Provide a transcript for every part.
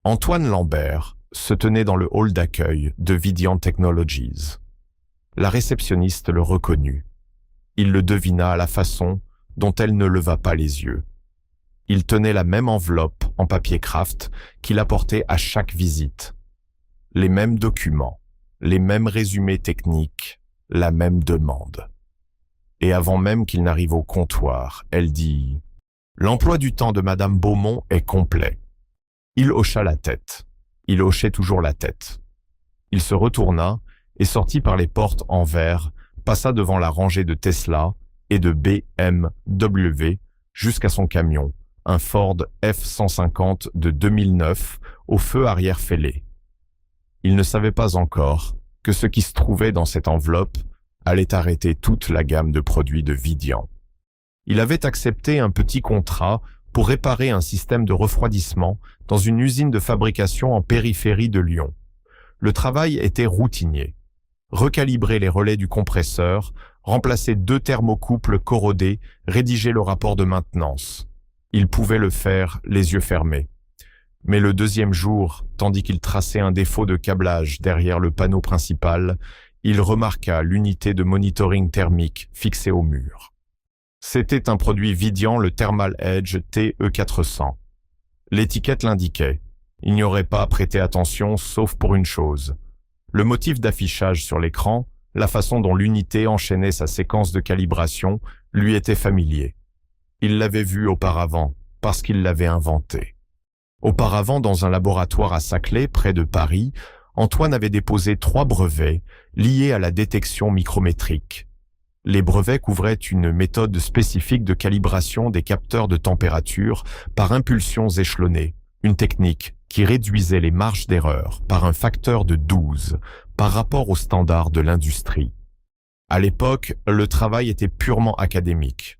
Antoine Lambert se tenait dans le hall d'accueil de Vidian Technologies. La réceptionniste le reconnut. Il le devina à la façon dont elle ne leva pas les yeux. Il tenait la même enveloppe en papier craft qu'il apportait à chaque visite. Les mêmes documents, les mêmes résumés techniques, la même demande. Et avant même qu'il n'arrive au comptoir, elle dit « L'emploi du temps de Madame Beaumont est complet. » Il hocha la tête. Il hochait toujours la tête. Il se retourna et sortit par les portes en verre, passa devant la rangée de Tesla et de BMW jusqu'à son camion, un Ford F-150 de 2009 au feu arrière fêlé. Il ne savait pas encore que ce qui se trouvait dans cette enveloppe allait arrêter toute la gamme de produits de Vidian. Il avait accepté un petit contrat pour réparer un système de refroidissement dans une usine de fabrication en périphérie de Lyon. Le travail était routinier. Recalibrer les relais du compresseur, remplacer 2 thermocouples corrodés, rédiger le rapport de maintenance. Il pouvait le faire les yeux fermés. Mais le deuxième jour, tandis qu'il traçait un défaut de câblage derrière le panneau principal, il remarqua l'unité de monitoring thermique fixée au mur. C'était un produit Vidian, le Thermal Edge TE400. L'étiquette l'indiquait. Il n'y aurait pas à prêter attention sauf pour une chose. Le motif d'affichage sur l'écran, la façon dont l'unité enchaînait sa séquence de calibration, lui était familier. Il l'avait vu auparavant, parce qu'il l'avait inventé. Auparavant, dans un laboratoire à Saclay, près de Paris, Antoine avait déposé 3 brevets liés à la détection micrométrique. Les brevets couvraient une méthode spécifique de calibration des capteurs de température par impulsions échelonnées, une technique qui réduisait les marges d'erreur par un facteur de 12 par rapport aux standards de l'industrie. À l'époque, le travail était purement académique.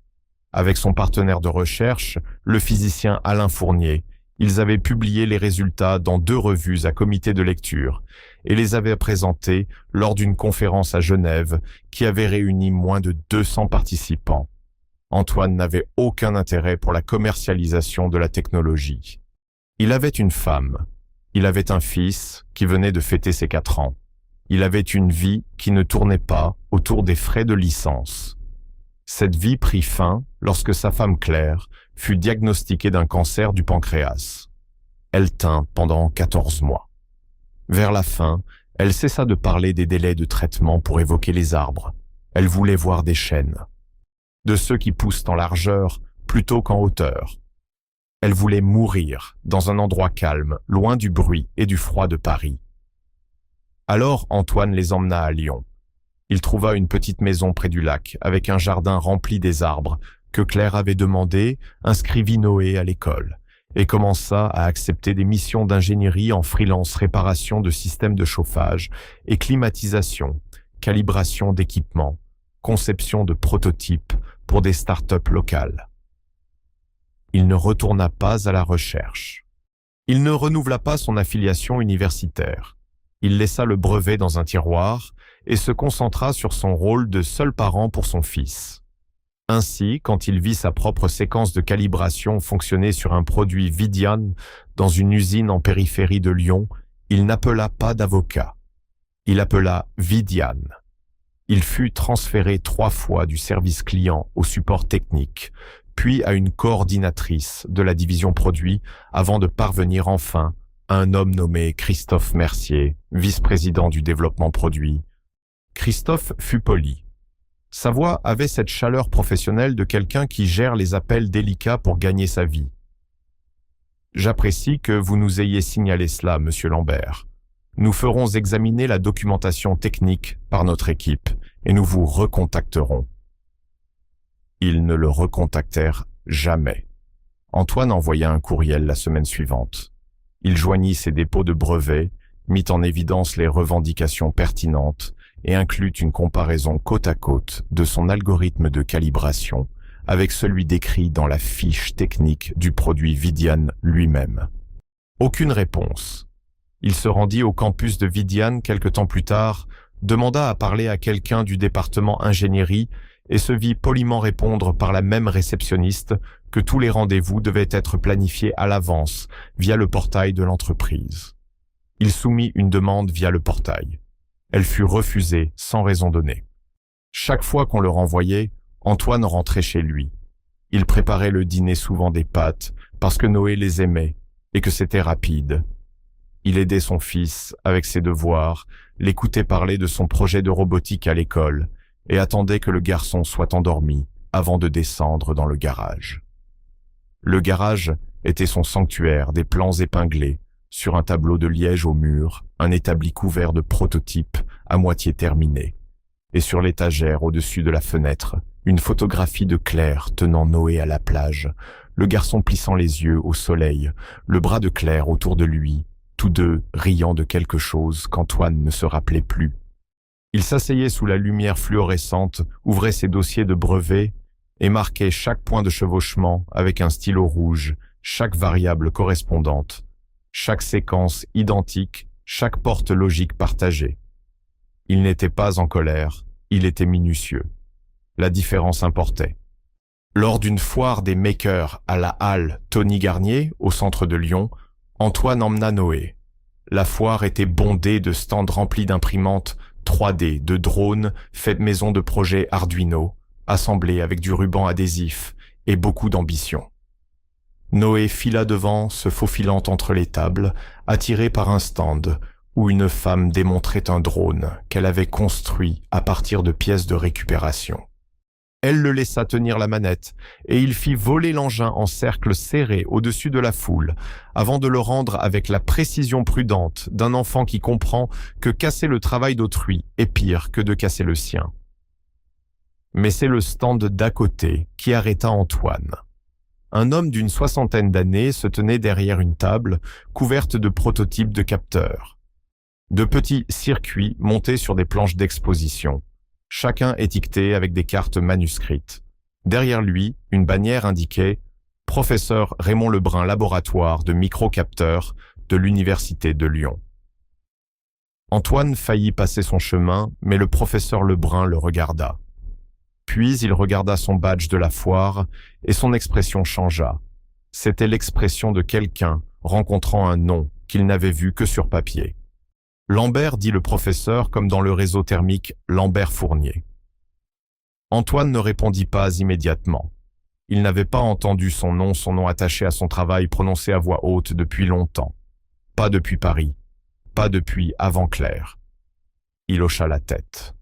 Avec son partenaire de recherche, le physicien Alain Fournier, ils avaient publié les résultats dans 2 revues à comité de lecture et les avaient présentés lors d'une conférence à Genève qui avait réuni moins de 200 participants. Antoine n'avait aucun intérêt pour la commercialisation de la technologie. Il avait une femme, il avait un fils qui venait de fêter ses 4 ans. Il avait une vie qui ne tournait pas autour des frais de licence. Cette vie prit fin lorsque sa femme Claire fut diagnostiquée d'un cancer du pancréas. Elle tint pendant 14 mois. Vers la fin, elle cessa de parler des délais de traitement pour évoquer les arbres. Elle voulait voir des chênes, de ceux qui poussent en largeur plutôt qu'en hauteur. Elle voulait mourir dans un endroit calme, loin du bruit et du froid de Paris. Alors Antoine les emmena à Lyon. Il trouva une petite maison près du lac, avec un jardin rempli des arbres que Claire avait demandé, inscrivit Noé à l'école, et commença à accepter des missions d'ingénierie en freelance réparation de systèmes de chauffage et climatisation, calibration d'équipements, conception de prototypes pour des start-up locales. Il ne retourna pas à la recherche. Il ne renouvela pas son affiliation universitaire. Il laissa le brevet dans un tiroir et se concentra sur son rôle de seul parent pour son fils. Ainsi, quand il vit sa propre séquence de calibration fonctionner sur un produit Vidian dans une usine en périphérie de Lyon, il n'appela pas d'avocat. Il appela Vidian. Il fut transféré 3 fois du service client au support technique, puis à une coordinatrice de la division produit avant de parvenir enfin à un homme nommé Christophe Mercier, vice-président du développement produit. Christophe fut poli. Sa voix avait cette chaleur professionnelle de quelqu'un qui gère les appels délicats pour gagner sa vie. « J'apprécie que vous nous ayez signalé cela, Monsieur Lambert. Nous ferons examiner la documentation technique par notre équipe et nous vous recontacterons. » Ils ne le recontactèrent jamais. Antoine envoya un courriel la semaine suivante. Il joignit ses dépôts de brevets, mit en évidence les revendications pertinentes et inclut une comparaison côte à côte de son algorithme de calibration avec celui décrit dans la fiche technique du produit Vidian lui-même. Aucune réponse. Il se rendit au campus de Vidian quelque temps plus tard, demanda à parler à quelqu'un du département ingénierie et se vit poliment répondre par la même réceptionniste que tous les rendez-vous devaient être planifiés à l'avance via le portail de l'entreprise. Il soumit une demande via le portail. Elle fut refusée sans raison donnée. Chaque fois qu'on le renvoyait, Antoine rentrait chez lui. Il préparait le dîner souvent des pâtes parce que Noé les aimait et que c'était rapide. Il aidait son fils avec ses devoirs, l'écoutait parler de son projet de robotique à l'école et attendait que le garçon soit endormi avant de descendre dans le garage. Le garage était son sanctuaire des plans épinglés, sur un tableau de liège au mur, un établi couvert de prototypes à moitié terminés. Et sur l'étagère au-dessus de la fenêtre, une photographie de Claire tenant Noé à la plage, le garçon plissant les yeux au soleil, le bras de Claire autour de lui, tous deux riant de quelque chose qu'Antoine ne se rappelait plus. Il s'asseyait sous la lumière fluorescente, ouvrait ses dossiers de brevets et marquait chaque point de chevauchement avec un stylo rouge, chaque variable correspondante, chaque séquence identique, chaque porte logique partagée. Il n'était pas en colère, il était minutieux. La différence importait. Lors d'une foire des makers à la halle Tony Garnier, au centre de Lyon, Antoine emmena Noé. La foire était bondée de stands remplis d'imprimantes 3D, de drones faits maison de projets Arduino, assemblés avec du ruban adhésif et beaucoup d'ambition. Noé fila devant, se faufilant entre les tables, attiré par un stand où une femme démontrait un drone qu'elle avait construit à partir de pièces de récupération. Elle le laissa tenir la manette et il fit voler l'engin en cercle serré au-dessus de la foule avant de le rendre avec la précision prudente d'un enfant qui comprend que casser le travail d'autrui est pire que de casser le sien. Mais c'est le stand d'à côté qui arrêta Antoine. Un homme d'une 60aine d'années se tenait derrière une table couverte de prototypes de capteurs. De petits circuits montés sur des planches d'exposition, chacun étiqueté avec des cartes manuscrites. Derrière lui, une bannière indiquait « Professeur Raymond Lebrun, laboratoire de microcapteurs de l'Université de Lyon ». Antoine faillit passer son chemin, mais le professeur Lebrun le regarda. Puis il regarda son badge de la foire et son expression changea. C'était l'expression de quelqu'un rencontrant un nom qu'il n'avait vu que sur papier. Lambert, dit le professeur, comme dans le réseau thermique Lambert Fournier. Antoine ne répondit pas immédiatement. Il n'avait pas entendu son nom attaché à son travail prononcé à voix haute depuis longtemps. Pas depuis Paris, pas depuis avant Claire. Il hocha la tête.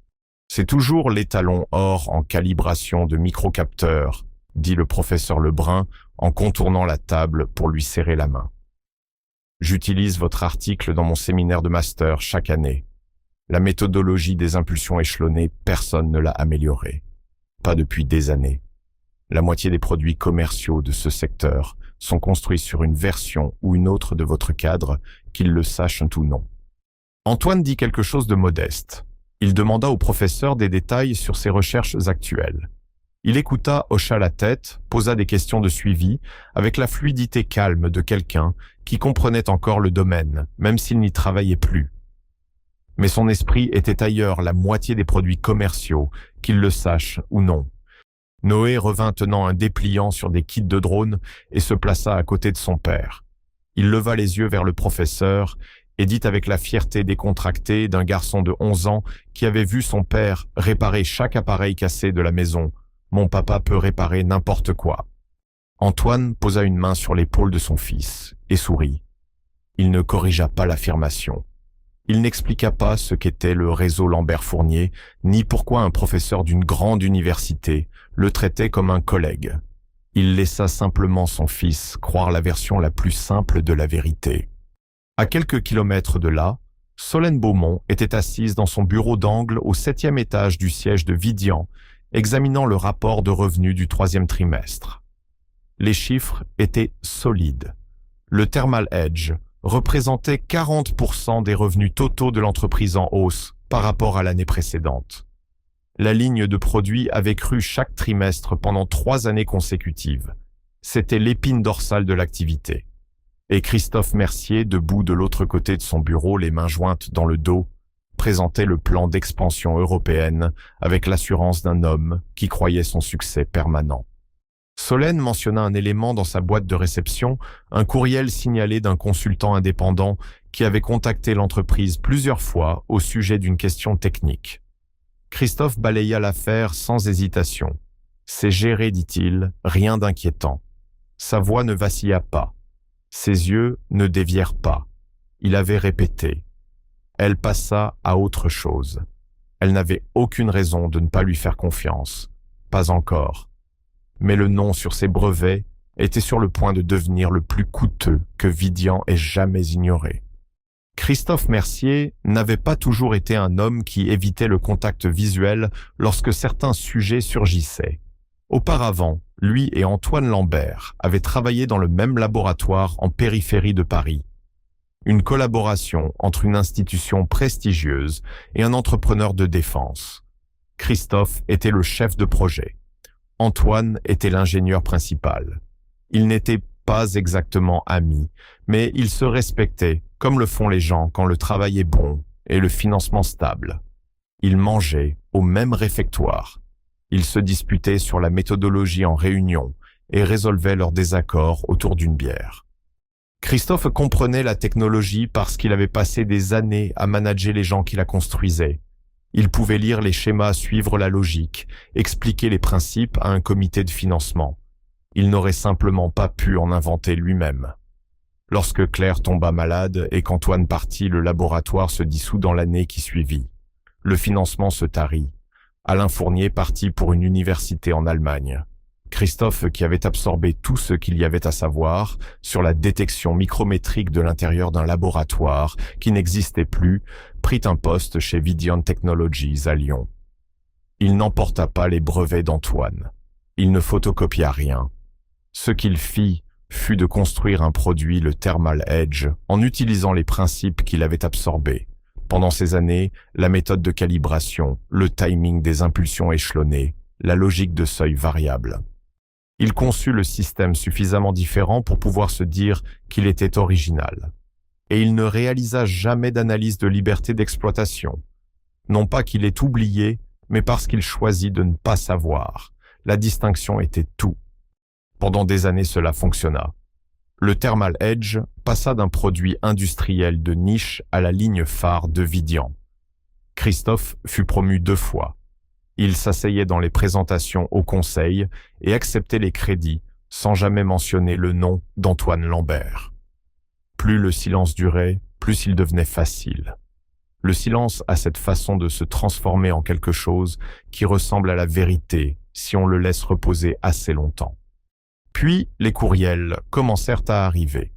C'est toujours l'étalon or en calibration de microcapteurs, dit le professeur Lebrun en contournant la table pour lui serrer la main. J'utilise votre article dans mon séminaire de master chaque année. La méthodologie des impulsions échelonnées, personne ne l'a améliorée. Pas depuis des années. La moitié des produits commerciaux de ce secteur sont construits sur une version ou une autre de votre cadre, qu'ils le sachent ou non. Antoine dit quelque chose de modeste. Il demanda au professeur des détails sur ses recherches actuelles. Il écouta, hocha la tête, posa des questions de suivi, avec la fluidité calme de quelqu'un qui comprenait encore le domaine, même s'il n'y travaillait plus. Mais son esprit était ailleurs la moitié des produits commerciaux, qu'il le sache ou non. Noé revint tenant un dépliant sur des kits de drones et se plaça à côté de son père. Il leva les yeux vers le professeur et dit avec la fierté décontractée d'un garçon de 11 ans qui avait vu son père réparer chaque appareil cassé de la maison. « Mon papa peut réparer n'importe quoi. » Antoine posa une main sur l'épaule de son fils et sourit. Il ne corrigea pas l'affirmation. Il n'expliqua pas ce qu'était le réseau Lambert Fournier, ni pourquoi un professeur d'une grande université le traitait comme un collègue. Il laissa simplement son fils croire la version la plus simple de la vérité. À quelques kilomètres de là, Solène Beaumont était assise dans son bureau d'angle au 7e étage du siège de Vidian, examinant le rapport de revenus du 3e trimestre. Les chiffres étaient solides. Le Thermal Edge représentait 40% des revenus totaux de l'entreprise en hausse par rapport à l'année précédente. La ligne de produits avait cru chaque trimestre pendant 3 années consécutives. C'était l'épine dorsale de l'activité. Et Christophe Mercier, debout de l'autre côté de son bureau, les mains jointes dans le dos, présentait le plan d'expansion européenne avec l'assurance d'un homme qui croyait son succès permanent. Solène mentionna un élément dans sa boîte de réception, un courriel signalé d'un consultant indépendant qui avait contacté l'entreprise plusieurs fois au sujet d'une question technique. Christophe balaya l'affaire sans hésitation. « C'est géré, dit-il, rien d'inquiétant. » Sa voix ne vacilla pas. Ses yeux ne dévièrent pas. Il avait répété. Elle passa à autre chose. Elle n'avait aucune raison de ne pas lui faire confiance. Pas encore. Mais le nom sur ses brevets était sur le point de devenir le plus coûteux que Vidian ait jamais ignoré. Christophe Mercier n'avait pas toujours été un homme qui évitait le contact visuel lorsque certains sujets surgissaient. Auparavant, lui et Antoine Lambert avaient travaillé dans le même laboratoire en périphérie de Paris. Une collaboration entre une institution prestigieuse et un entrepreneur de défense. Christophe était le chef de projet. Antoine était l'ingénieur principal. Ils n'étaient pas exactement amis, mais ils se respectaient comme le font les gens quand le travail est bon et le financement stable. Ils mangeaient au même réfectoire. Ils se disputaient sur la méthodologie en réunion et résolvaient leurs désaccords autour d'une bière. Christophe comprenait la technologie parce qu'il avait passé des années à manager les gens qui la construisaient. Il pouvait lire les schémas, suivre la logique, expliquer les principes à un comité de financement. Il n'aurait simplement pas pu en inventer lui-même. Lorsque Claire tomba malade et qu'Antoine partit, le laboratoire se dissout dans l'année qui suivit. Le financement se tarit. Alain Fournier partit pour une université en Allemagne. Christophe, qui avait absorbé tout ce qu'il y avait à savoir sur la détection micrométrique de l'intérieur d'un laboratoire qui n'existait plus, prit un poste chez Vidian Technologies à Lyon. Il n'emporta pas les brevets d'Antoine. Il ne photocopia rien. Ce qu'il fit fut de construire un produit, le Thermal Edge, en utilisant les principes qu'il avait absorbés. Pendant ces années, la méthode de calibration, le timing des impulsions échelonnées, la logique de seuil variable. Il conçut le système suffisamment différent pour pouvoir se dire qu'il était original. Et il ne réalisa jamais d'analyse de liberté d'exploitation. Non pas qu'il ait oublié, mais parce qu'il choisit de ne pas savoir. La distinction était tout. Pendant des années, cela fonctionna. Le Thermal Edge passa d'un produit industriel de niche à la ligne phare de Vidian. Christophe fut promu 2 fois. Il s'asseyait dans les présentations au conseil et acceptait les crédits sans jamais mentionner le nom d'Antoine Lambert. Plus le silence durait, plus il devenait facile. Le silence a cette façon de se transformer en quelque chose qui ressemble à la vérité si on le laisse reposer assez longtemps. Puis, les courriels commencèrent à arriver.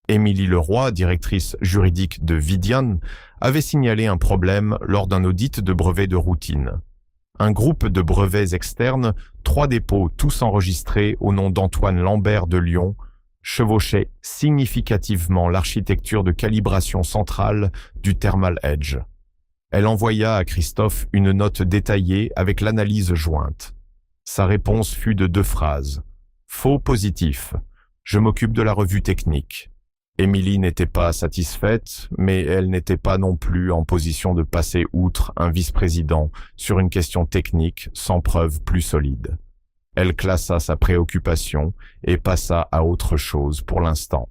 Émilie Leroy, directrice juridique de Vidian, avait signalé un problème lors d'un audit de brevets de routine. Un groupe de brevets externes, 3 dépôts tous enregistrés au nom d'Antoine Lambert de Lyon, chevauchait significativement l'architecture de calibration centrale du Thermal Edge. Elle envoya à Christophe une note détaillée avec l'analyse jointe. Sa réponse fut de 2 phrases. Faux positif. Je m'occupe de la revue technique. Émilie n'était pas satisfaite, mais elle n'était pas non plus en position de passer outre un vice-président sur une question technique sans preuve plus solide. Elle classa sa préoccupation et passa à autre chose pour l'instant.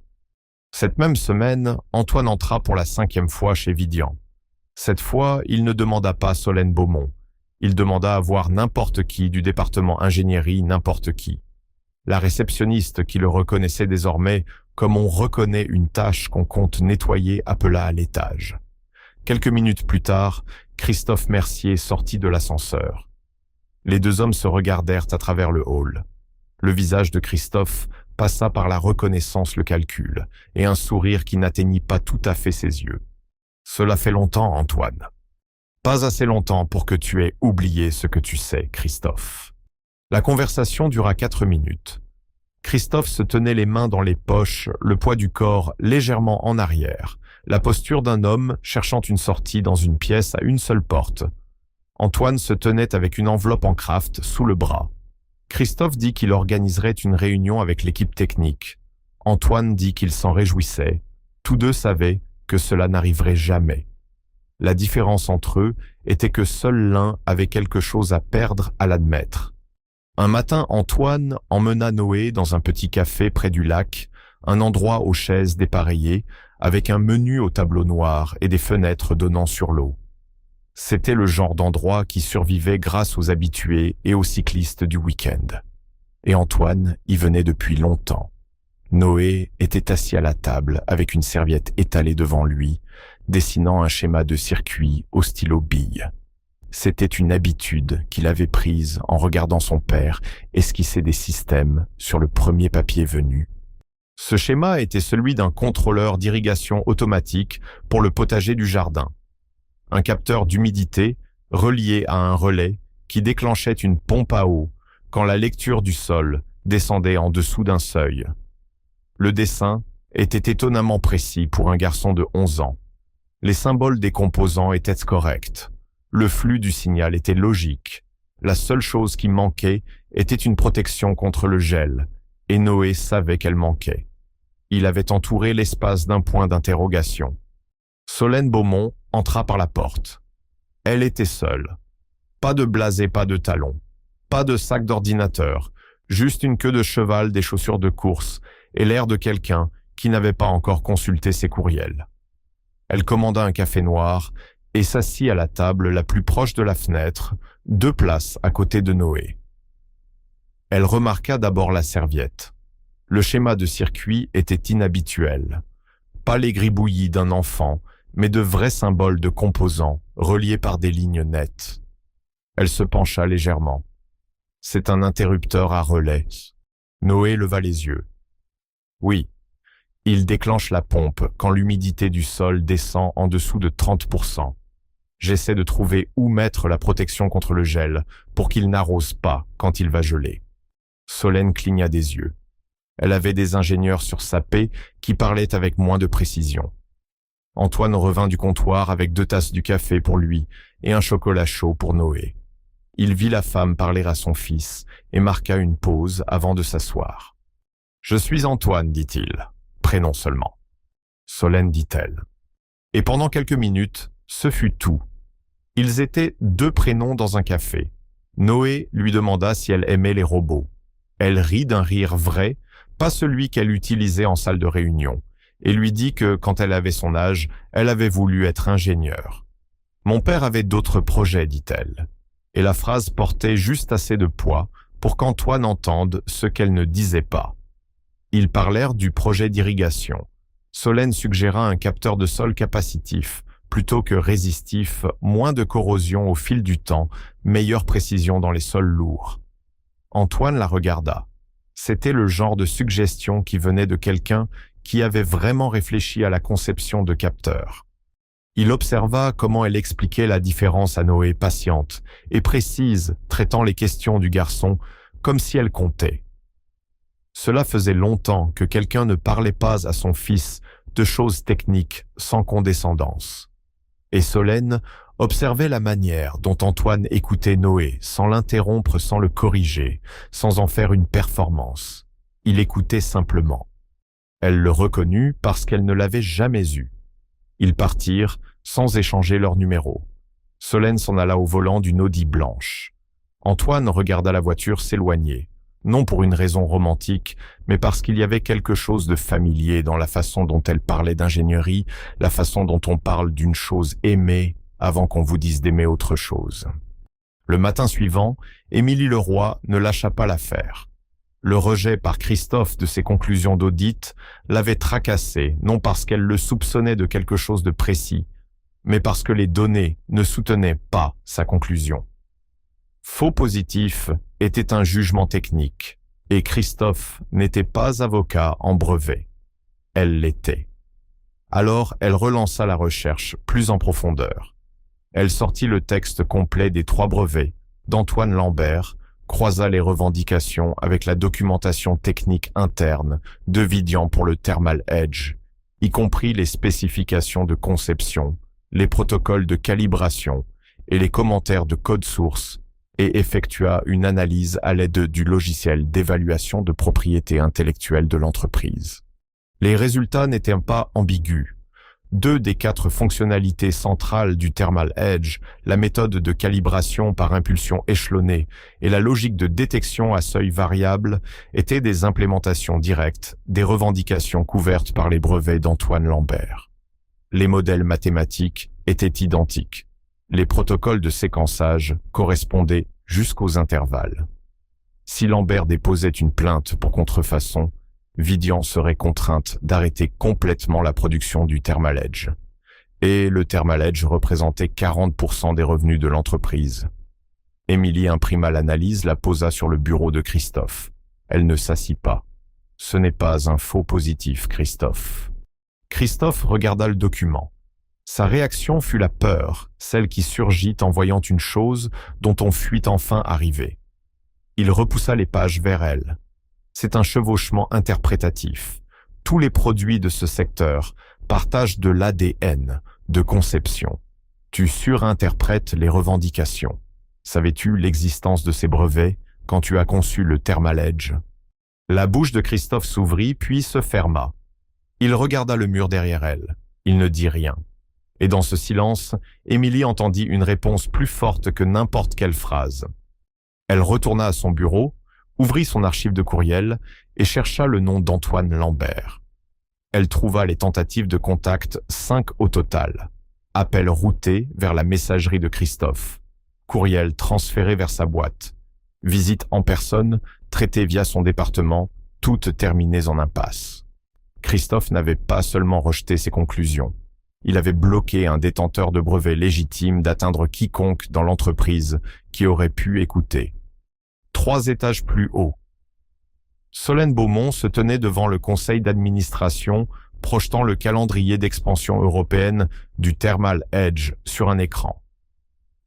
Cette même semaine, Antoine entra pour la 5e fois chez Vidian. Cette fois, il ne demanda pas Solène Beaumont. Il demanda à voir n'importe qui du département ingénierie, n'importe qui. La réceptionniste qui le reconnaissait désormais comme on reconnaît une tâche qu'on compte nettoyer appela à l'étage. Quelques minutes plus tard, Christophe Mercier sortit de l'ascenseur. Les 2 hommes se regardèrent à travers le hall. Le visage de Christophe passa par la reconnaissance le calcul et un sourire qui n'atteignit pas tout à fait ses yeux. « Cela fait longtemps, Antoine. » « Pas assez longtemps pour que tu aies oublié ce que tu sais, Christophe. » La conversation dura 4 minutes. Christophe se tenait les mains dans les poches, le poids du corps légèrement en arrière, la posture d'un homme cherchant une sortie dans une pièce à une seule porte. Antoine se tenait avec une enveloppe en kraft sous le bras. Christophe dit qu'il organiserait une réunion avec l'équipe technique. Antoine dit qu'il s'en réjouissait. Tous 2 savaient que cela n'arriverait jamais. La différence entre eux était que seul l'un avait quelque chose à perdre à l'admettre. Un matin, Antoine emmena Noé dans un petit café près du lac, un endroit aux chaises dépareillées, avec un menu au tableau noir et des fenêtres donnant sur l'eau. C'était le genre d'endroit qui survivait grâce aux habitués et aux cyclistes du week-end. Et Antoine y venait depuis longtemps. Noé était assis à la table avec une serviette étalée devant lui, dessinant un schéma de circuit au stylo bille. C'était une habitude qu'il avait prise en regardant son père esquisser des systèmes sur le premier papier venu. Ce schéma était celui d'un contrôleur d'irrigation automatique pour le potager du jardin. Un capteur d'humidité relié à un relais qui déclenchait une pompe à eau quand la lecture du sol descendait en dessous d'un seuil. Le dessin était étonnamment précis pour un garçon de 11 ans. Les symboles des composants étaient corrects. Le flux du signal était logique. La seule chose qui manquait était une protection contre le gel, et Noé savait qu'elle manquait. Il avait entouré l'espace d'un point d'interrogation. Solène Beaumont entra par la porte. Elle était seule. Pas de blasé, pas de talons. Pas de sac d'ordinateur, juste une queue de cheval, des chaussures de course et l'air de quelqu'un qui n'avait pas encore consulté ses courriels. Elle commanda un café noir et s'assit à la table la plus proche de la fenêtre, 2 places à côté de Noé. Elle remarqua d'abord la serviette. Le schéma de circuit était inhabituel. Pas les gribouillis d'un enfant, mais de vrais symboles de composants reliés par des lignes nettes. Elle se pencha légèrement. C'est un interrupteur à relais. Noé leva les yeux. Oui, il déclenche la pompe quand l'humidité du sol descend en dessous de 30%. J'essaie de trouver où mettre la protection contre le gel pour qu'il n'arrose pas quand il va geler. Solène cligna des yeux. Elle avait des ingénieurs sur sa paie qui parlaient avec moins de précision. Antoine revint du comptoir avec 2 tasses du café pour lui et un chocolat chaud pour Noé. Il vit la femme parler à son fils et marqua une pause avant de s'asseoir. « Je suis Antoine, dit-il. Prénom seulement. » Solène dit-elle. Et pendant quelques minutes, ce fut tout. Ils étaient 2 prénoms dans un café. Noé lui demanda si elle aimait les robots. Elle rit d'un rire vrai, pas celui qu'elle utilisait en salle de réunion, et lui dit que, quand elle avait son âge, elle avait voulu être ingénieure. « Mon père avait d'autres projets, dit-elle. » Et la phrase portait juste assez de poids pour qu'Antoine entende ce qu'elle ne disait pas. Ils parlèrent du projet d'irrigation. Solène suggéra un capteur de sol capacitif, plutôt que résistif, moins de corrosion au fil du temps, meilleure précision dans les sols lourds. Antoine la regarda. C'était le genre de suggestion qui venait de quelqu'un qui avait vraiment réfléchi à la conception de capteurs. Il observa comment elle expliquait la différence à Noé, patiente et précise, traitant les questions du garçon comme si elles comptaient. Cela faisait longtemps que quelqu'un ne parlait pas à son fils de choses techniques sans condescendance. Et Solène observait la manière dont Antoine écoutait Noé, sans l'interrompre, sans le corriger, sans en faire une performance. Il écoutait simplement. Elle le reconnut parce qu'elle ne l'avait jamais eu. Ils partirent sans échanger leur numéro. Solène s'en alla au volant d'une Audi blanche. Antoine regarda la voiture s'éloigner, non pour une raison romantique, mais parce qu'il y avait quelque chose de familier dans la façon dont elle parlait d'ingénierie, la façon dont on parle d'une chose aimée avant qu'on vous dise d'aimer autre chose. Le matin suivant, Émilie Leroy ne lâcha pas l'affaire. Le rejet par Christophe de ses conclusions d'audit l'avait tracassée, non parce qu'elle le soupçonnait de quelque chose de précis, mais parce que les données ne soutenaient pas sa conclusion. Faux positif était un jugement technique, et Christophe n'était pas avocat en brevet. Elle l'était. Alors elle relança la recherche plus en profondeur. Elle sortit le texte complet des 3 brevets d'Antoine Lambert, croisa les revendications avec la documentation technique interne de Vidian pour le Thermal Edge, y compris les spécifications de conception, les protocoles de calibration et les commentaires de code source, et effectua une analyse à l'aide du logiciel d'évaluation de propriété intellectuelle de l'entreprise. Les résultats n'étaient pas ambigus. 2 des 4 fonctionnalités centrales du Thermal Edge, la méthode de calibration par impulsion échelonnée et la logique de détection à seuil variable, étaient des implémentations directes des revendications couvertes par les brevets d'Antoine Lambert. Les modèles mathématiques étaient identiques. Les protocoles de séquençage correspondaient jusqu'aux intervalles. Si Lambert déposait une plainte pour contrefaçon, Vidian serait contrainte d'arrêter complètement la production du Thermal Edge. Et le Thermal Edge représentait 40% des revenus de l'entreprise. Émilie imprima l'analyse, la posa sur le bureau de Christophe. Elle ne s'assit pas. Ce n'est pas un faux positif, Christophe. Christophe regarda le document. Sa réaction fut la peur, celle qui surgit en voyant une chose dont on fuit enfin arriver. Il repoussa les pages vers elle. C'est un chevauchement interprétatif. Tous les produits de ce secteur partagent de l'ADN, de conception. Tu surinterprètes les revendications. Savais-tu l'existence de ces brevets quand tu as conçu le Thermal Edge? La bouche de Christophe s'ouvrit puis se ferma. Il regarda le mur derrière elle. Il ne dit rien. Et dans ce silence, Émilie entendit une réponse plus forte que n'importe quelle phrase. Elle retourna à son bureau, ouvrit son archive de courriel et chercha le nom d'Antoine Lambert. Elle trouva les tentatives de contact 5 au total. Appel routé vers la messagerie de Christophe. Courriel transféré vers sa boîte. Visite en personne, traitée via son département, toutes terminées en impasse. Christophe n'avait pas seulement rejeté ses conclusions. Il avait bloqué un détenteur de brevet légitime d'atteindre quiconque dans l'entreprise qui aurait pu écouter. 3 étages plus haut. Solène Beaumont se tenait devant le conseil d'administration, projetant le calendrier d'expansion européenne du Thermal Edge sur un écran.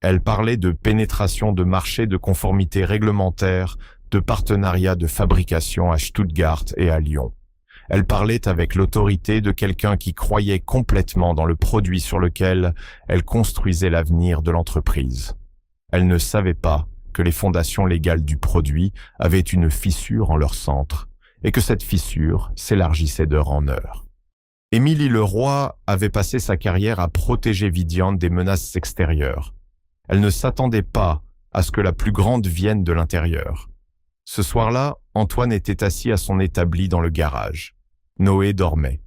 Elle parlait de pénétration de marchés de conformité réglementaire, de partenariats de fabrication à Stuttgart et à Lyon. Elle parlait avec l'autorité de quelqu'un qui croyait complètement dans le produit sur lequel elle construisait l'avenir de l'entreprise. Elle ne savait pas que les fondations légales du produit avaient une fissure en leur centre et que cette fissure s'élargissait d'heure en heure. Émilie Leroy avait passé sa carrière à protéger Vidian des menaces extérieures. Elle ne s'attendait pas à ce que la plus grande vienne de l'intérieur. Ce soir-là, Antoine était assis à son établi dans le garage. Noé dormait.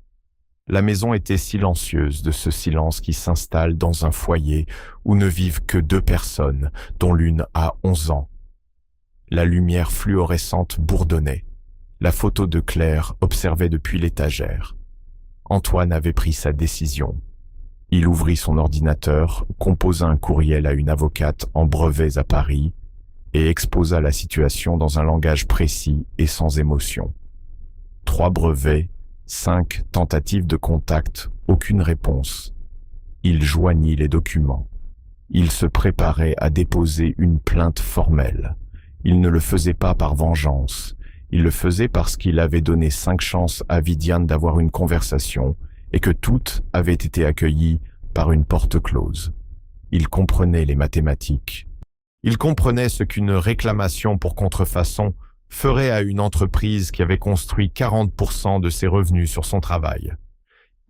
La maison était silencieuse de ce silence qui s'installe dans un foyer où ne vivent que 2 personnes, dont l'une a 11 ans. La lumière fluorescente bourdonnait. La photo de Claire observait depuis l'étagère. Antoine avait pris sa décision. Il ouvrit son ordinateur, composa un courriel à une avocate en brevets à Paris et exposa la situation dans un langage précis et sans émotion. 3 brevets, 5 tentatives de contact, aucune réponse. Il joignit les documents. Il se préparait à déposer une plainte formelle. Il ne le faisait pas par vengeance. Il le faisait parce qu'il avait donné 5 chances à Vidian d'avoir une conversation et que toutes avaient été accueillies par une porte close. Il comprenait les mathématiques. Il comprenait ce qu'une réclamation pour contrefaçon ferait à une entreprise qui avait construit 40% de ses revenus sur son travail.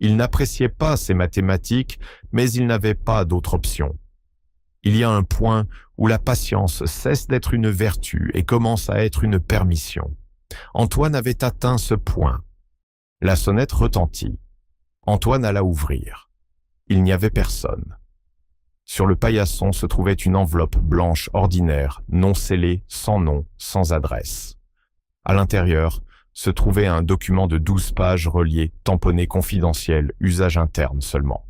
Il n'appréciait pas ces mathématiques, mais il n'avait pas d'autre option. Il y a un point où la patience cesse d'être une vertu et commence à être une permission. Antoine avait atteint ce point. La sonnette retentit. Antoine alla ouvrir. Il n'y avait personne. Sur le paillasson se trouvait une enveloppe blanche ordinaire, non scellée, sans nom, sans adresse. À l'intérieur se trouvait un document de 12 pages relié, tamponné confidentiel, usage interne seulement.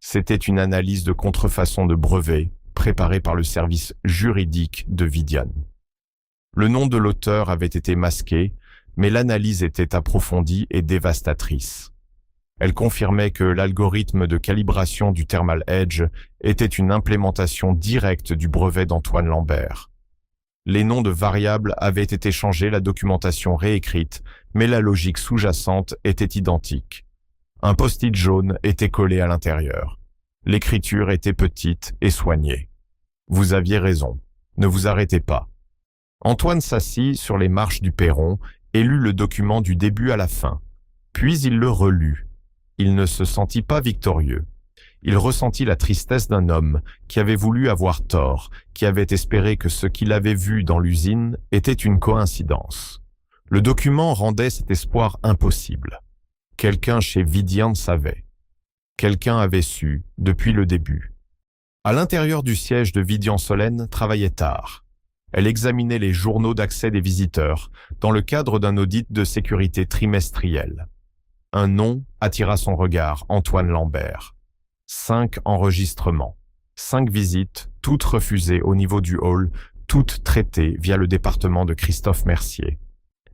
C'était une analyse de contrefaçon de brevet préparée par le service juridique de Vidian. Le nom de l'auteur avait été masqué, mais l'analyse était approfondie et dévastatrice. Elle confirmait que l'algorithme de calibration du Thermal Edge était une implémentation directe du brevet d'Antoine Lambert. Les noms de variables avaient été changés, la documentation réécrite, mais la logique sous-jacente était identique. Un post-it jaune était collé à l'intérieur. L'écriture était petite et soignée. Vous aviez raison. Ne vous arrêtez pas. Antoine s'assit sur les marches du perron et lut le document du début à la fin. Puis il le relut. Il ne se sentit pas victorieux. Il ressentit la tristesse d'un homme qui avait voulu avoir tort, qui avait espéré que ce qu'il avait vu dans l'usine était une coïncidence. Le document rendait cet espoir impossible. Quelqu'un chez Vidian savait. Quelqu'un avait su depuis le début. À l'intérieur du siège de Vidian Solène travaillait tard. Elle examinait les journaux d'accès des visiteurs dans le cadre d'un audit de sécurité trimestriel. Un nom attira son regard, Antoine Lambert. 5 enregistrements, 5 visites, toutes refusées au niveau du hall, toutes traitées via le département de Christophe Mercier.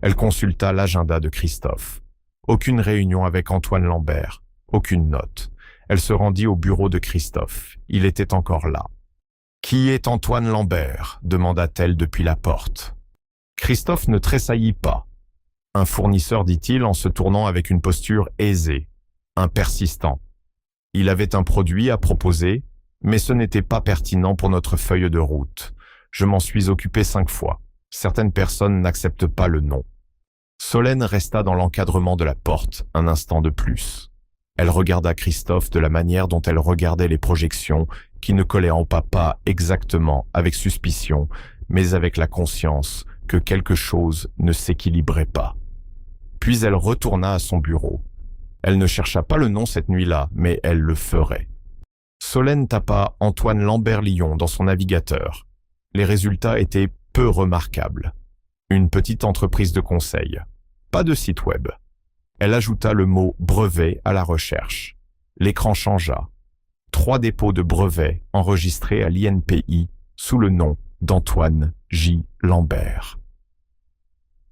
Elle consulta l'agenda de Christophe. Aucune réunion avec Antoine Lambert, aucune note. Elle se rendit au bureau de Christophe. Il était encore là. « Qui est Antoine Lambert ?» demanda-t-elle depuis la porte. Christophe ne tressaillit pas. Un fournisseur, dit-il en se tournant avec une posture aisée, un persistant. Il avait un produit à proposer, mais ce n'était pas pertinent pour notre feuille de route. Je m'en suis occupé 5 fois. Certaines personnes n'acceptent pas le nom. Solène resta dans l'encadrement de la porte un instant de plus. Elle regarda Christophe de la manière dont elle regardait les projections qui ne collaient en pas exactement avec suspicion, mais avec la conscience que quelque chose ne s'équilibrait pas. Puis elle retourna à son bureau. Elle ne chercha pas le nom cette nuit-là, mais elle le ferait. Solène tapa Antoine Lambert-Lyon dans son navigateur. Les résultats étaient peu remarquables. Une petite entreprise de conseil. Pas de site web. Elle ajouta le mot « brevet » à la recherche. L'écran changea. 3 dépôts de brevets enregistrés à l'INPI sous le nom d'Antoine J. Lambert.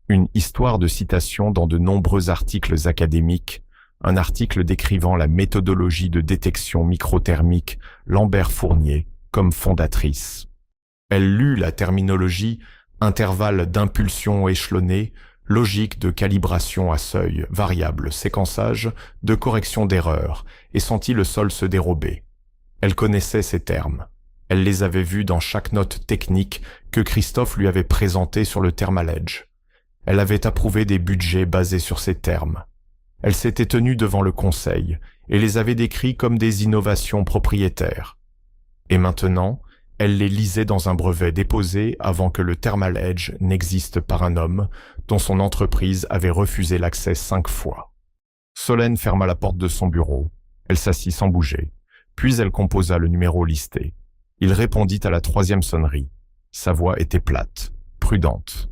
Une histoire de citation dans de nombreux articles académiques, un article décrivant la méthodologie de détection microthermique Lambert-Fournier comme fondatrice. Elle lut la terminologie intervalle d'impulsion échelonné, logique de calibration à seuil, variable, séquençage, de correction d'erreurs, et sentit le sol se dérober. Elle connaissait ces termes. Elle les avait vus dans chaque note technique que Christophe lui avait présentée sur le Thermal Edge. Elle avait approuvé des budgets basés sur ces termes. Elle s'était tenue devant le conseil et les avait décrits comme des innovations propriétaires. Et maintenant, elle les lisait dans un brevet déposé avant que le Thermal Edge n'existe par un homme dont son entreprise avait refusé l'accès 5 fois. Solène ferma la porte de son bureau. Elle s'assit sans bouger. Puis elle composa le numéro listé. Il répondit à la 3e sonnerie. Sa voix était plate, prudente.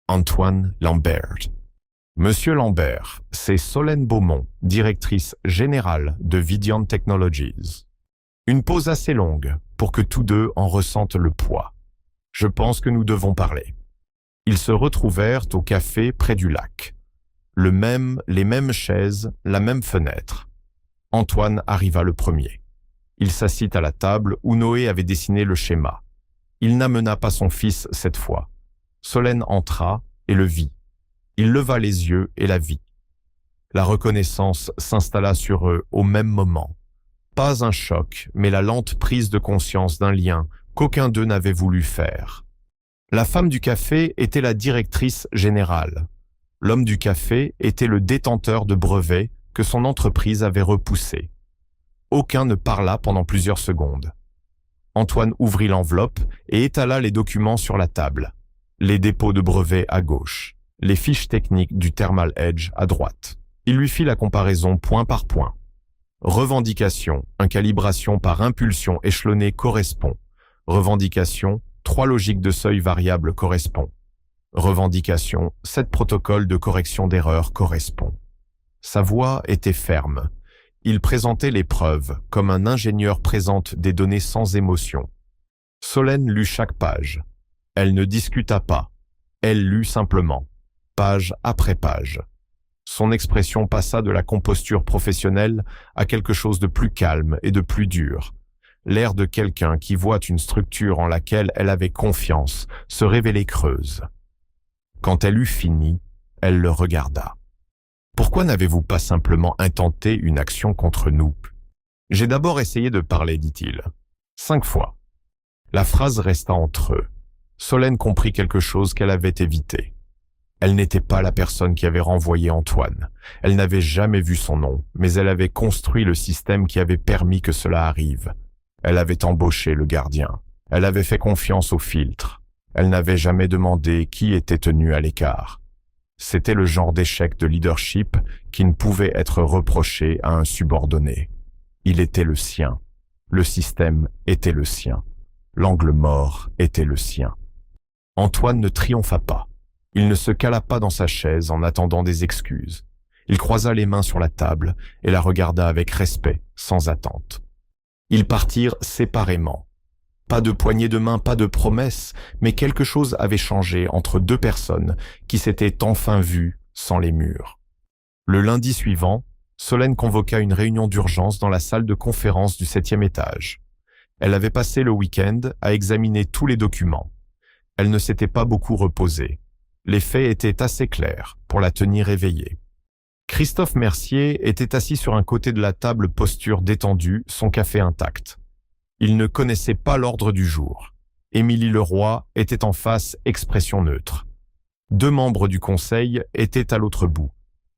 Antoine Lambert. Monsieur Lambert, c'est Solène Beaumont, directrice générale de Vidian Technologies. Une pause assez longue pour que tous deux en ressentent le poids. Je pense que nous devons parler. Ils se retrouvèrent au café près du lac. Les mêmes chaises, la même fenêtre. Antoine arriva le premier. Il s'assit à la table où Noé avait dessiné le schéma. Il n'amena pas son fils cette fois. Solène entra et le vit. Il leva les yeux et la vit. La reconnaissance s'installa sur eux au même moment. Pas un choc, mais la lente prise de conscience d'un lien qu'aucun d'eux n'avait voulu faire. La femme du café était la directrice générale. L'homme du café était le détenteur de brevets que son entreprise avait repoussé. Aucun ne parla pendant plusieurs secondes. Antoine ouvrit l'enveloppe et étala les documents sur la table. Les dépôts de brevets à gauche, les fiches techniques du Thermal Edge à droite. Il lui fit la comparaison point par point. Revendication, calibration par impulsion échelonnée correspond. Revendication, 3 logiques de seuil variables correspond. Revendication, 7 protocoles de correction d'erreurs correspond. Sa voix était ferme. Il présentait les preuves, comme un ingénieur présente des données sans émotion. Solène lut chaque page. Elle ne discuta pas. Elle lut simplement, page après page. Son expression passa de la composture professionnelle à quelque chose de plus calme et de plus dur. L'air de quelqu'un qui voit une structure en laquelle elle avait confiance se révéler creuse. Quand elle eut fini, elle le regarda. « Pourquoi n'avez-vous pas simplement intenté une action contre nous ?»« J'ai d'abord essayé de parler, dit-il. 5 fois. » La phrase resta entre eux. Solène comprit quelque chose qu'elle avait évité. Elle n'était pas la personne qui avait renvoyé Antoine. Elle n'avait jamais vu son nom, mais elle avait construit le système qui avait permis que cela arrive. Elle avait embauché le gardien. Elle avait fait confiance au filtre. Elle n'avait jamais demandé qui était tenu à l'écart. C'était le genre d'échec de leadership qui ne pouvait être reproché à un subordonné. Il était le sien. Le système était le sien. L'angle mort était le sien. Antoine ne triompha pas. Il ne se cala pas dans sa chaise en attendant des excuses. Il croisa les mains sur la table et la regarda avec respect, sans attente. Ils partirent séparément. Pas de poignée de main, pas de promesse, mais quelque chose avait changé entre deux personnes qui s'étaient enfin vues sans les murs. Le lundi suivant, Solène convoqua une réunion d'urgence dans la salle de conférence du 7e étage. Elle avait passé le week-end à examiner tous les documents. Elle ne s'était pas beaucoup reposée. Les faits étaient assez clairs pour la tenir éveillée. Christophe Mercier était assis sur un côté de la table, posture détendue, son café intact. Il ne connaissait pas l'ordre du jour. Émilie Leroy était en face, expression neutre. Deux membres du conseil étaient à l'autre bout.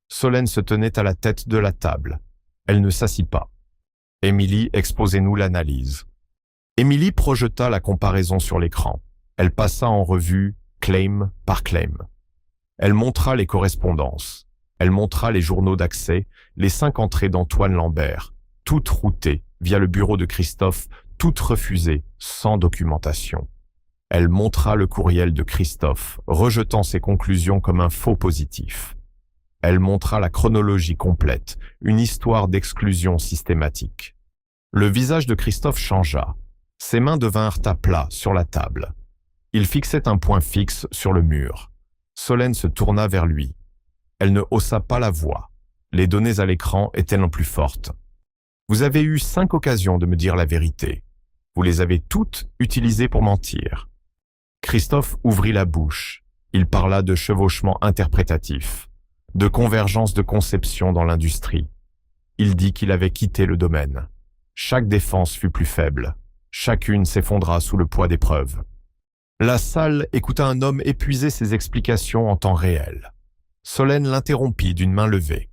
Solène se tenait à la tête de la table. Elle ne s'assit pas. « Émilie, exposez-nous l'analyse. » Émilie projeta la comparaison sur l'écran. Elle passa en revue claim par claim. Elle montra les correspondances. Elle montra les journaux d'accès, les 5 entrées d'Antoine Lambert, toutes routées via le bureau de Christophe, toutes refusées, sans documentation. Elle montra le courriel de Christophe, rejetant ses conclusions comme un faux positif. Elle montra la chronologie complète, une histoire d'exclusion systématique. Le visage de Christophe changea. Ses mains devinrent à plat sur la table. Il fixait un point fixe sur le mur. Solène se tourna vers lui. Elle ne haussa pas la voix. Les données à l'écran étaient non plus fortes. Vous avez eu 5 occasions de me dire la vérité. Vous les avez toutes utilisées pour mentir. Christophe ouvrit la bouche. Il parla de chevauchement interprétatif, de convergence de conception dans l'industrie. Il dit qu'il avait quitté le domaine. Chaque défense fut plus faible. Chacune s'effondra sous le poids des preuves. La salle écouta un homme épuiser ses explications en temps réel. Solène l'interrompit d'une main levée.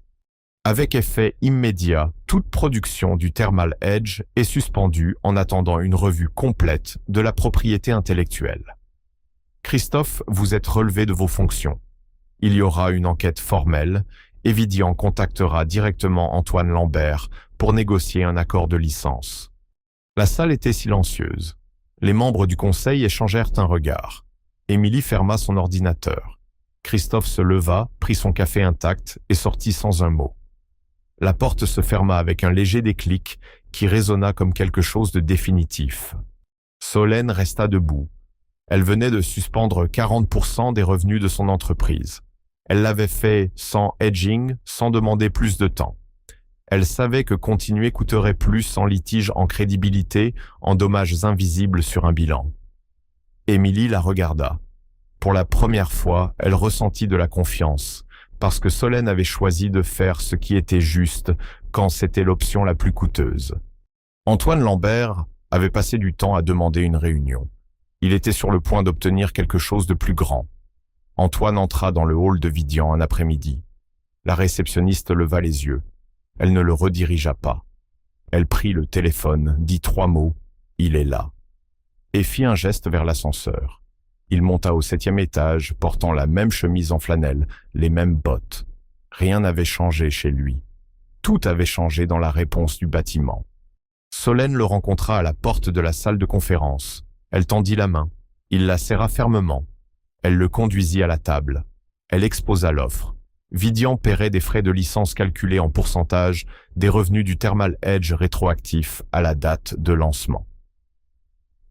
Avec effet immédiat, toute production du Thermal Edge est suspendue en attendant une revue complète de la propriété intellectuelle. Christophe, vous êtes relevé de vos fonctions. Il y aura une enquête formelle et Vidian contactera directement Antoine Lambert pour négocier un accord de licence. La salle était silencieuse. Les membres du conseil échangèrent un regard. Émilie ferma son ordinateur. Christophe se leva, prit son café intact et sortit sans un mot. La porte se ferma avec un léger déclic qui résonna comme quelque chose de définitif. Solène resta debout. Elle venait de suspendre 40% des revenus de son entreprise. Elle l'avait fait sans hedging, sans demander plus de temps. Elle savait que continuer coûterait plus en litige, en crédibilité, en dommages invisibles sur un bilan. Émilie la regarda. Pour la première fois, elle ressentit de la confiance, parce que Solène avait choisi de faire ce qui était juste quand c'était l'option la plus coûteuse. Antoine Lambert avait passé du temps à demander une réunion. Il était sur le point d'obtenir quelque chose de plus grand. Antoine entra dans le hall de Vidian un après-midi. La réceptionniste leva les yeux. Elle ne le redirigea pas. Elle prit le téléphone, dit 3 mots, « Il est là », et fit un geste vers l'ascenseur. Il monta au 7e étage, portant la même chemise en flanelle, les mêmes bottes. Rien n'avait changé chez lui. Tout avait changé dans la réponse du bâtiment. Solène le rencontra à la porte de la salle de conférence. Elle tendit la main. Il la serra fermement. Elle le conduisit à la table. Elle exposa l'offre. Vidian paierait des frais de licence calculés en pourcentage des revenus du Thermal Edge rétroactif à la date de lancement.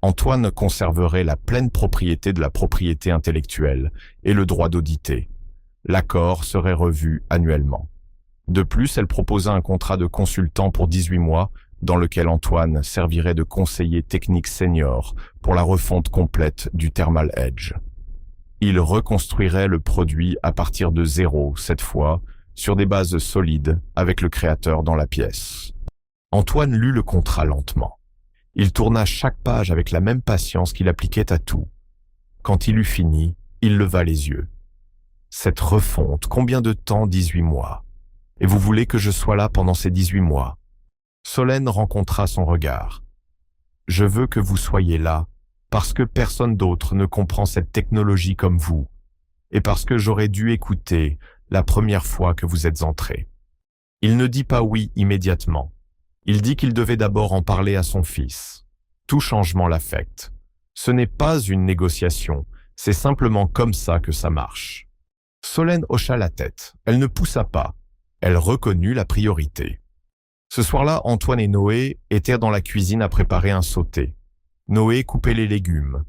Antoine conserverait la pleine propriété de la propriété intellectuelle et le droit d'auditer. L'accord serait revu annuellement. De plus, elle proposa un contrat de consultant pour 18 mois dans lequel Antoine servirait de conseiller technique senior pour la refonte complète du Thermal Edge. Il reconstruirait le produit à partir de zéro, cette fois, sur des bases solides, avec le créateur dans la pièce. Antoine lut le contrat lentement. Il tourna chaque page avec la même patience qu'il appliquait à tout. Quand il eut fini, il leva les yeux. Cette refonte, combien de temps? 18 mois. Et vous voulez que je sois là pendant ces 18 mois? Solène rencontra son regard. Je veux que vous soyez là, parce que personne d'autre ne comprend cette technologie comme vous, et parce que j'aurais dû écouter la première fois que vous êtes entré. Il ne dit pas oui immédiatement. Il dit qu'il devait d'abord en parler à son fils. Tout changement l'affecte. Ce n'est pas une négociation, c'est simplement comme ça que ça marche. Solène hocha la tête. Elle ne poussa pas. Elle reconnut la priorité. Ce soir-là, Antoine et Noé étaient dans la cuisine à préparer un sauté. Noé coupait les légumes.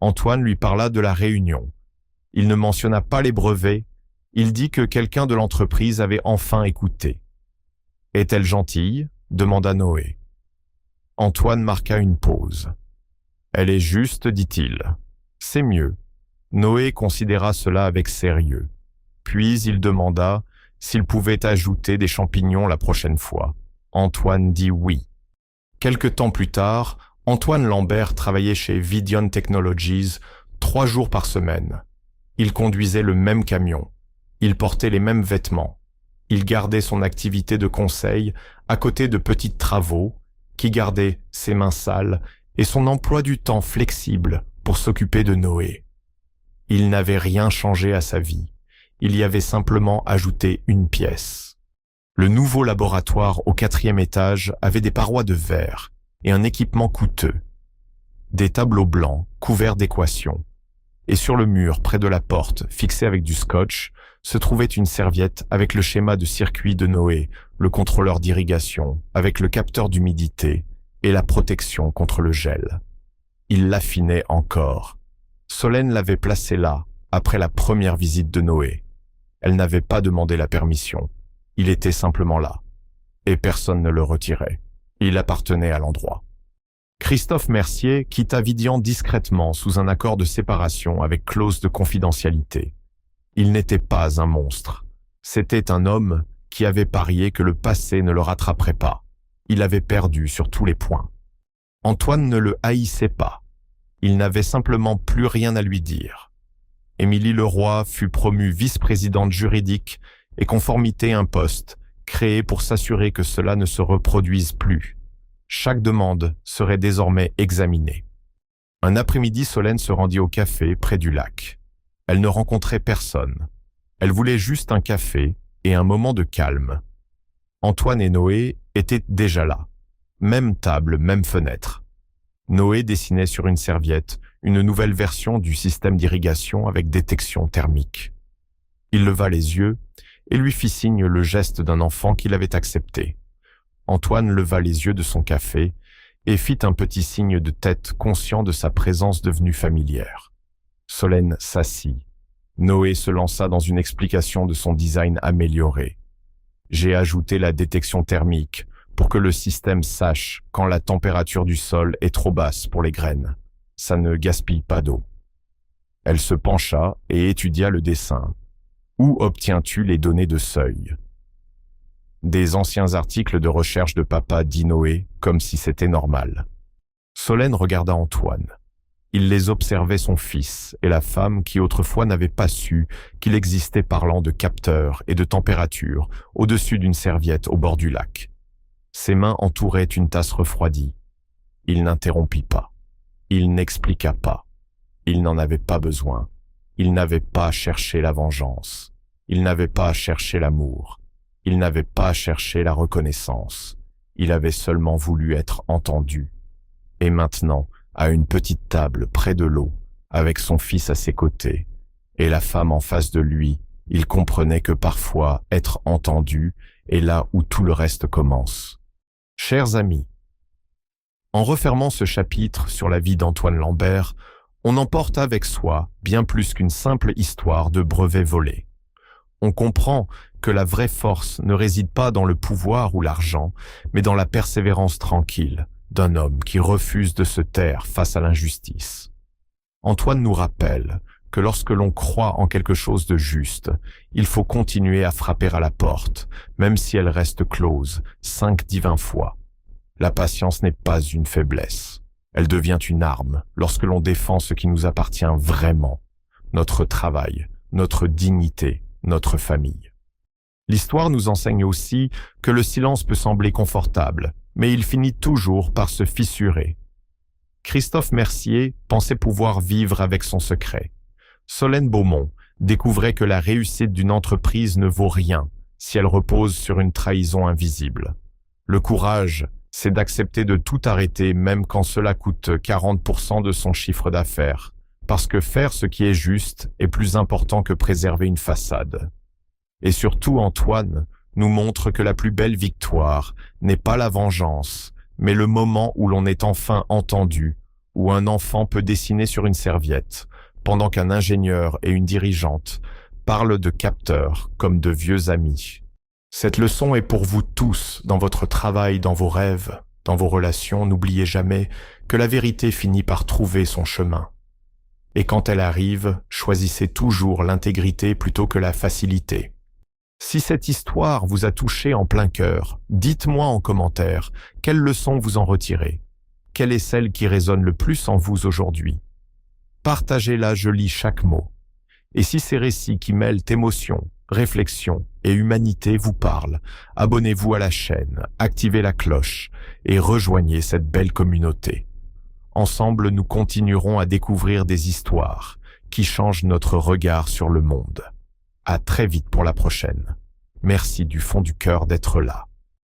Antoine lui parla de la réunion. Il ne mentionna pas les brevets. Il dit que quelqu'un de l'entreprise avait enfin écouté. « Est-elle gentille ?» demanda Noé. Antoine marqua une pause. « Elle est juste, dit-il. C'est mieux. » Noé considéra cela avec sérieux. Puis il demanda s'il pouvait ajouter des champignons la prochaine fois. Antoine dit oui. Quelque temps plus tard, Antoine Lambert travaillait chez Vidion Technologies 3 jours par semaine. Il conduisait le même camion. Il portait les mêmes vêtements. Il gardait son activité de conseil à côté de petits travaux qui gardaient ses mains sales et son emploi du temps flexible pour s'occuper de Noé. Il n'avait rien changé à sa vie. Il y avait simplement ajouté une pièce. Le nouveau laboratoire au 4e étage avait des parois de verre et un équipement coûteux. Des tableaux blancs couverts d'équations. Et sur le mur, près de la porte, fixée avec du scotch, se trouvait une serviette avec le schéma de circuit de Noé, le contrôleur d'irrigation, avec le capteur d'humidité et la protection contre le gel. Il l'affinait encore. Solène l'avait placé là, après la première visite de Noé. Elle n'avait pas demandé la permission. Il était simplement là. Et personne ne le retirait. Il appartenait à l'endroit. Christophe Mercier quitta Vidian discrètement sous un accord de séparation avec clause de confidentialité. Il n'était pas un monstre. C'était un homme qui avait parié que le passé ne le rattraperait pas. Il avait perdu sur tous les points. Antoine ne le haïssait pas. Il n'avait simplement plus rien à lui dire. Émilie Leroy fut promue vice-présidente juridique et conformité un poste créé pour s'assurer que cela ne se reproduise plus. Chaque demande serait désormais examinée. Un après-midi, Solène se rendit au café près du lac. Elle ne rencontrait personne. Elle voulait juste un café et un moment de calme. Antoine et Noé étaient déjà là. Même table, même fenêtre. Noé dessinait sur une serviette une nouvelle version du système d'irrigation avec détection thermique. Il leva les yeux et lui fit signe le geste d'un enfant qu'il avait accepté. Antoine leva les yeux de son café et fit un petit signe de tête conscient de sa présence devenue familière. Solène s'assit. Noé se lança dans une explication de son design amélioré. J'ai ajouté la détection thermique pour que le système sache quand la température du sol est trop basse pour les graines. Ça ne gaspille pas d'eau. Elle se pencha et étudia le dessin. Où obtiens-tu les données de seuil? Des anciens articles de recherche de papa, dit Noé, comme si c'était normal. Solène regarda Antoine. Il les observait son fils et la femme qui autrefois n'avait pas su qu'il existait parlant de capteurs et de température au-dessus d'une serviette au bord du lac. Ses mains entouraient une tasse refroidie. Il n'interrompit pas. Il n'expliqua pas. Il n'en avait pas besoin. Il n'avait pas cherché la vengeance. Il n'avait pas cherché l'amour. Il n'avait pas cherché la reconnaissance. Il avait seulement voulu être entendu. Et maintenant, à une petite table près de l'eau, avec son fils à ses côtés, et la femme en face de lui, il comprenait que parfois être entendu est là où tout le reste commence. Chers amis, en refermant ce chapitre sur la vie d'Antoine Lambert, on emporte avec soi bien plus qu'une simple histoire de brevets volés. On comprend que la vraie force ne réside pas dans le pouvoir ou l'argent, mais dans la persévérance tranquille d'un homme qui refuse de se taire face à l'injustice. Antoine nous rappelle que lorsque l'on croit en quelque chose de juste, il faut continuer à frapper à la porte, même si elle reste close 5 10 20 fois. La patience n'est pas une faiblesse. Elle devient une arme lorsque l'on défend ce qui nous appartient vraiment, notre travail, notre dignité, notre famille. L'histoire nous enseigne aussi que le silence peut sembler confortable, mais il finit toujours par se fissurer. Christophe Mercier pensait pouvoir vivre avec son secret. Solène Beaumont découvrait que la réussite d'une entreprise ne vaut rien si elle repose sur une trahison invisible. Le courage, c'est d'accepter de tout arrêter même quand cela coûte 40% de son chiffre d'affaires, parce que faire ce qui est juste est plus important que préserver une façade. Et surtout, Antoine nous montre que la plus belle victoire n'est pas la vengeance, mais le moment où l'on est enfin entendu, où un enfant peut dessiner sur une serviette, pendant qu'un ingénieur et une dirigeante parlent de capteurs comme de vieux amis. Cette leçon est pour vous tous, dans votre travail, dans vos rêves, dans vos relations. N'oubliez jamais que la vérité finit par trouver son chemin. Et quand elle arrive, choisissez toujours l'intégrité plutôt que la facilité. Si cette histoire vous a touché en plein cœur, dites-moi en commentaire quelle leçon vous en retirez. Quelle est celle qui résonne le plus en vous aujourd'hui? Partagez-la, je lis chaque mot. Et si ces récits qui mêlent émotion, réflexion et humanité vous parlent, abonnez-vous à la chaîne, activez la cloche et rejoignez cette belle communauté. Ensemble, nous continuerons à découvrir des histoires qui changent notre regard sur le monde. À très vite pour la prochaine. Merci du fond du cœur d'être là.